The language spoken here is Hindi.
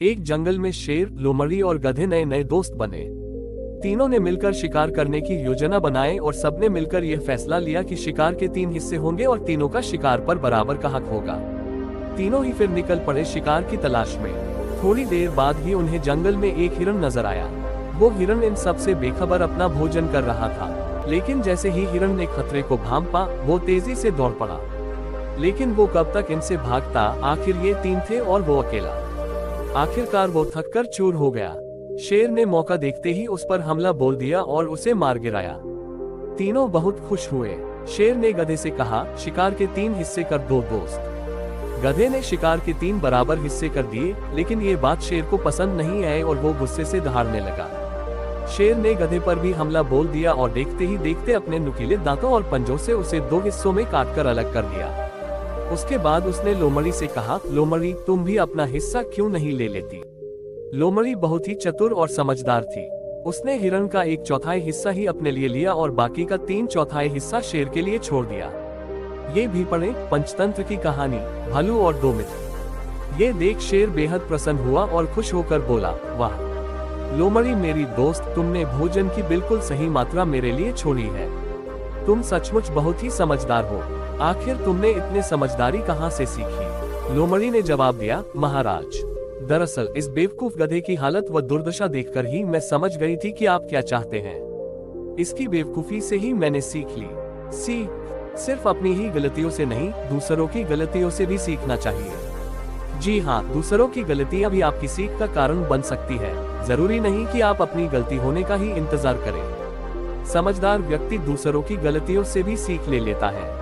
एक जंगल में शेर, लोमड़ी और गधे नए नए दोस्त बने। तीनों ने मिलकर शिकार करने की योजना बनाई और सबने मिलकर यह फैसला लिया कि शिकार के 3 हिस्से होंगे और तीनों का शिकार पर बराबर का हक होगा। तीनों ही फिर निकल पड़े शिकार की तलाश में। थोड़ी देर बाद ही उन्हें जंगल में एक हिरन नजर आया। वो हिरन इन सब से बेखबर अपना भोजन कर रहा था, लेकिन जैसे ही हिरन ने खतरे को भांपा, वो तेजी से दौड़ पड़ा। लेकिन वो कब तक इनसे भागता, आखिर ये 3 थे और वो अकेला। आखिरकार वो थककर चूर हो गया। शेर ने मौका देखते ही उस पर हमला बोल दिया और उसे मार गिराया। तीनों बहुत खुश हुए। शेर ने गधे से कहा, शिकार के 3 हिस्से कर दो दोस्त। गधे ने शिकार के 3 बराबर हिस्से कर दिए, लेकिन ये बात शेर को पसंद नहीं आई और वो गुस्से से दहाड़ने लगा। शेर ने गधे पर भी हमला बोल दिया और देखते ही देखते अपने नुकीले दांतों और पंजों से उसे 2 हिस्सों में काटकर अलग कर दिया। उसके बाद उसने लोमड़ी से कहा, लोमड़ी तुम भी अपना हिस्सा क्यों नहीं ले लेती। लोमड़ी बहुत ही चतुर और समझदार थी। उसने हिरन का 1/4 हिस्सा ही अपने लिए लिया और बाकी का 3/4 हिस्सा शेर के लिए छोड़ दिया। ये भी पढ़े पंचतंत्र की कहानी, भालू और 2 मित्र। ये देख शेर बेहद प्रसन्न हुआ और खुश होकर बोला, वाह लोमड़ी मेरी दोस्त, तुमने भोजन की बिल्कुल सही मात्रा मेरे लिए छोड़ी है। तुम सचमुच बहुत ही समझदार हो। आखिर तुमने इतने समझदारी कहाँ से सीखी। लोमड़ी ने जवाब दिया, महाराज दरअसल इस बेवकूफ गधे की हालत व दुर्दशा देखकर ही मैं समझ गई थी कि आप क्या चाहते हैं। इसकी बेवकूफी से ही मैंने सीख ली। सिर्फ अपनी ही गलतियों से नहीं, दूसरों की गलतियों से भी सीखना चाहिए। जी हाँ, दूसरों की गलतियां भी आपकी सीख का कारण बन सकती है। जरूरी नहीं कि आप अपनी गलती होने का ही इंतजार करें। समझदार व्यक्ति दूसरों की गलतियों से भी सीख ले लेता है।